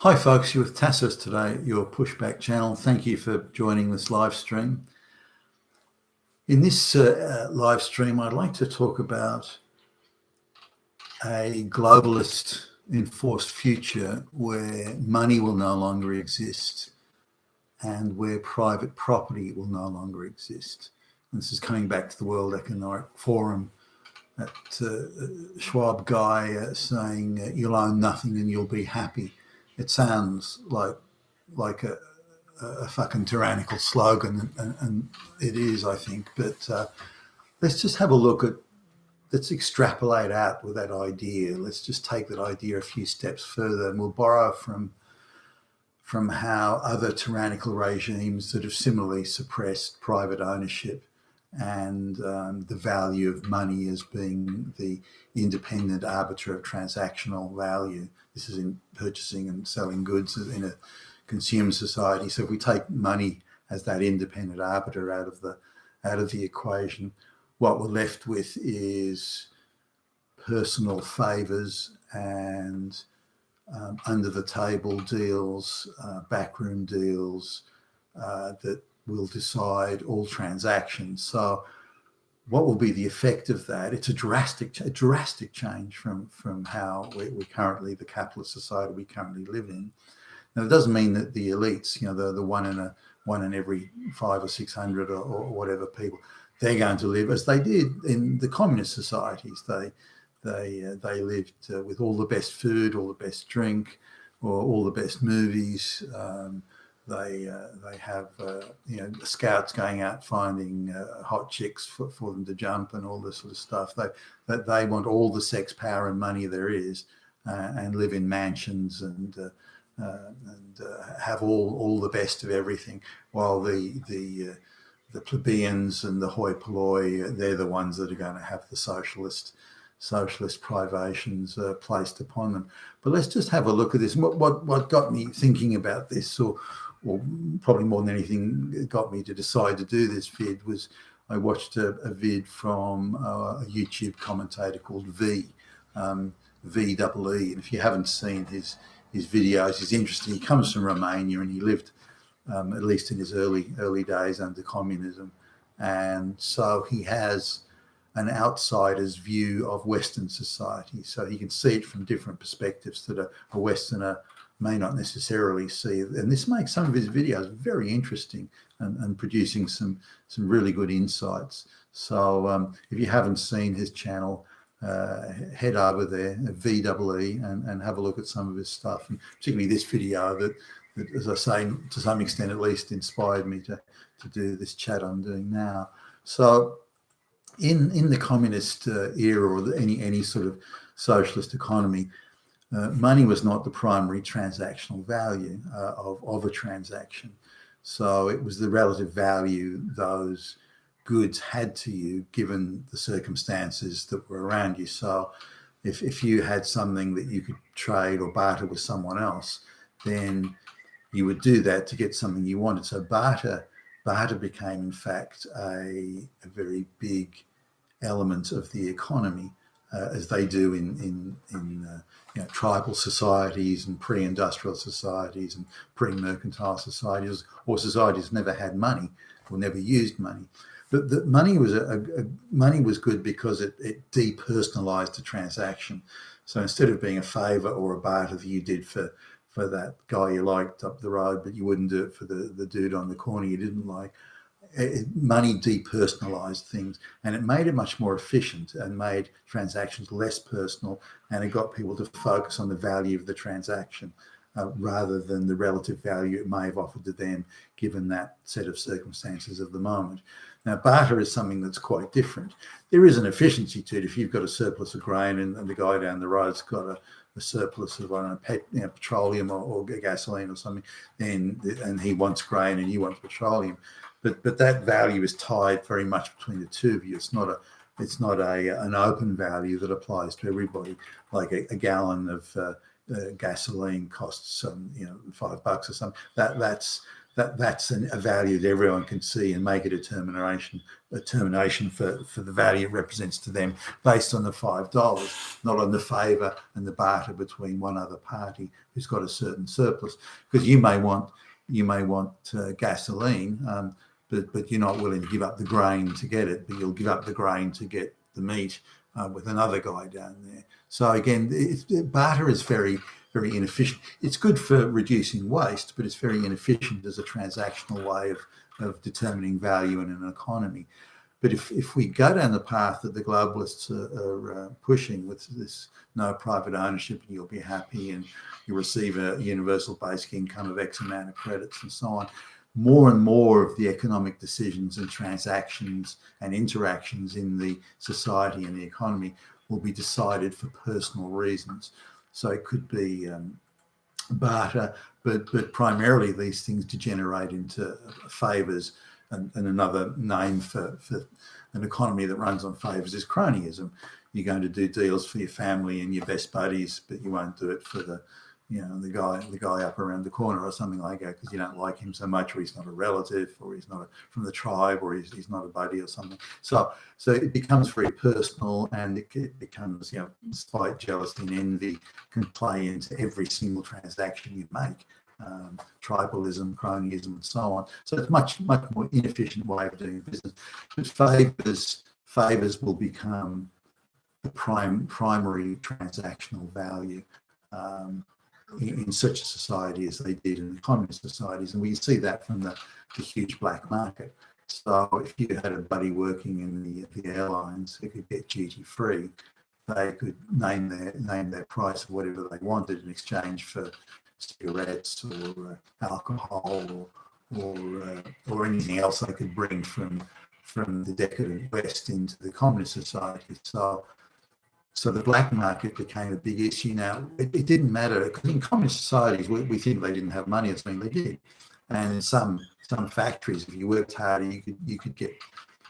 Hi folks, you're with Tassos today, your pushback channel. Thank you for joining this live stream. In this live stream, I'd like to talk about a globalist enforced future where money will no longer exist and where private property will no longer exist. And this is coming back to the World Economic Forum, that Schwab guy saying you'll own nothing and you'll be happy. It sounds like a fucking tyrannical slogan, and it is, I think. But let's just have a look at, let's extrapolate out with that idea. Let's just take that idea a few steps further, and we'll borrow from how other tyrannical regimes that have similarly suppressed private ownership and the value of money as being the independent arbiter of transactional value. This is in purchasing and selling goods in a consumer society. So if we take money as that independent arbiter out of the equation, what we're left with is personal favours and under the table deals, backroom deals that will decide all transactions. So what will be the effect of that? It's a drastic change from how we currently, the capitalist society we currently live in. Now, it doesn't mean that the elites, the one in every 500 or 600 or whatever people, they're going to live as they did in the communist societies. They lived with all the best food, all the best drink, or all the best movies. They have the scouts going out finding hot chicks for them to jump and all this sort of stuff. They want all the sex, power, and money there is, and live in mansions and have all the best of everything, while the plebeians and the hoi polloi, they're the ones that are going to have the socialist privations placed upon them. But let's just have a look at this. What got me thinking about this, or probably more than anything got me to decide to do this vid, was I watched a vid from a YouTube commentator called VEE. And if you haven't seen his videos, he's interesting. He comes from Romania and he lived, at least in his early days, under communism. And so he has an outsider's view of Western society. So he can see it from different perspectives that a Westerner may not necessarily see. And this makes some of his videos very interesting and producing some really good insights. So if you haven't seen his channel, head over there, VEE, and have a look at some of his stuff, and particularly this video that, as I say, to some extent at least, inspired me to do this chat I'm doing now. So in the communist era, or any sort of socialist economy, money was not the primary transactional value of a transaction. So it was the relative value those goods had to you given the circumstances that were around you. So if you had something that you could trade or barter with someone else, then you would do that to get something you wanted. So barter became, in fact, a very big element of the economy, as they do in tribal societies and pre-industrial societies and pre-mercantile societies, or societies never had money or never used money. But the money was good because it depersonalized the transaction. So instead of being a favor or a barter that you did for that guy you liked up the road, but you wouldn't do it for the dude on the corner you didn't like, money depersonalized things, and it made it much more efficient and made transactions less personal, and it got people to focus on the value of the transaction rather than the relative value it may have offered to them given that set of circumstances of the moment. Now, barter is something that's quite different. There is an efficiency to it. If you've got a surplus of grain and the guy down the road's got a surplus of, I don't know, petroleum or gasoline or something, and he wants grain and you want petroleum, but that value is tied very much between the two of you. It's not an open value that applies to everybody. Like a gallon of gasoline costs $5 or something. that's a value that everyone can see and make a determination for the value it represents to them based on the $5, not on the favour and the barter between one other party who's got a certain surplus. Because you may want gasoline, but you're not willing to give up the grain to get it, but you'll give up the grain to get the meat with another guy down there. So again, barter is very inefficient. It's good for reducing waste, but it's very inefficient as a transactional way of determining value in an economy. But if we go down the path that the globalists are pushing with this no private ownership, and you'll be happy and you receive a universal basic income of X amount of credits and so on, more and more of the economic decisions and transactions and interactions in the society and the economy will be decided for personal reasons. So it could be barter, but primarily these things degenerate into favours, and another name for an economy that runs on favours is cronyism. You're going to do deals for your family and your best buddies, but you won't do it for the guy up around the corner or something like that because you don't like him so much, or he's not a relative, or he's not from the tribe, or he's not a buddy or something. So it becomes very personal, and it becomes, spite, jealousy, and envy can play into every single transaction you make. Tribalism, cronyism, and so on. So it's much more inefficient way of doing business. But favours will become the primary transactional value. In such a society as they did in the communist societies, and we see that from the huge black market. So if you had a buddy working in the airlines who could get duty free, they could name their price of whatever they wanted in exchange for cigarettes or alcohol or anything else they could bring from the decadent West into the communist society. So the black market became a big issue. Now, it didn't matter, because in communist societies, we think they didn't have money or something. They did. And in some factories, if you worked harder, you could get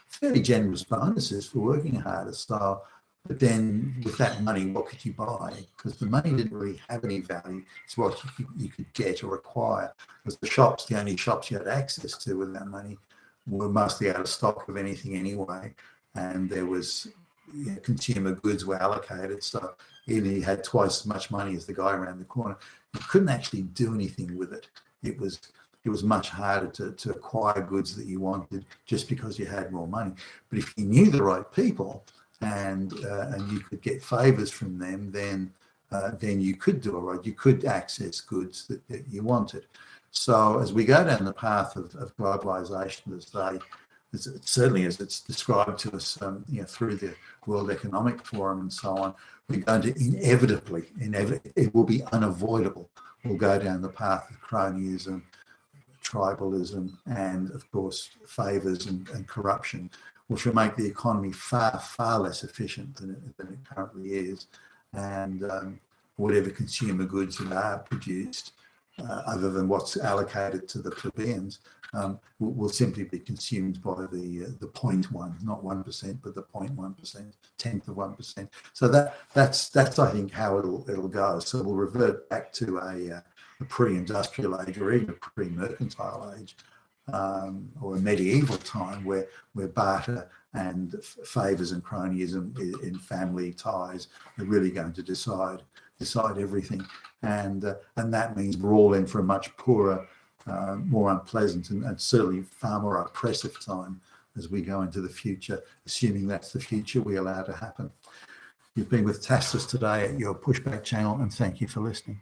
fairly generous bonuses for working harder. So, but then with that money, what could you buy? Because the money didn't really have any value. It's what you could get or acquire. Because the only shops you had access to with that money were mostly out of stock of anything anyway. And there was... consumer goods were allocated, so even if you had twice as much money as the guy around the corner, you couldn't actually do anything with it. It was much harder to acquire goods that you wanted just because you had more money. But if you knew the right people and you could get favours from them, then you could do it right. You could access goods that you wanted. So as we go down the path of globalisation, certainly as it's described to us through the World Economic Forum and so on, we're going to inevitably, it will be unavoidable, we'll go down the path of cronyism, tribalism, and of course favours and corruption, which will make the economy far, far less efficient than it currently is. And whatever consumer goods that are produced, other than what's allocated to the plebeians, will simply be consumed by the 0.1, not 1%, but the 0.1%, tenth of 1%. So that's I think how it'll go. So we'll revert back to a pre-industrial age, or even a pre-mercantile age, or a medieval time where barter and favours and cronyism in family ties are really going to decide everything. And that means we're all in for a much poorer, more unpleasant, and certainly far more oppressive time as we go into the future, assuming that's the future we allow to happen. You've been with Tassus today at your Pushback channel, and thank you for listening.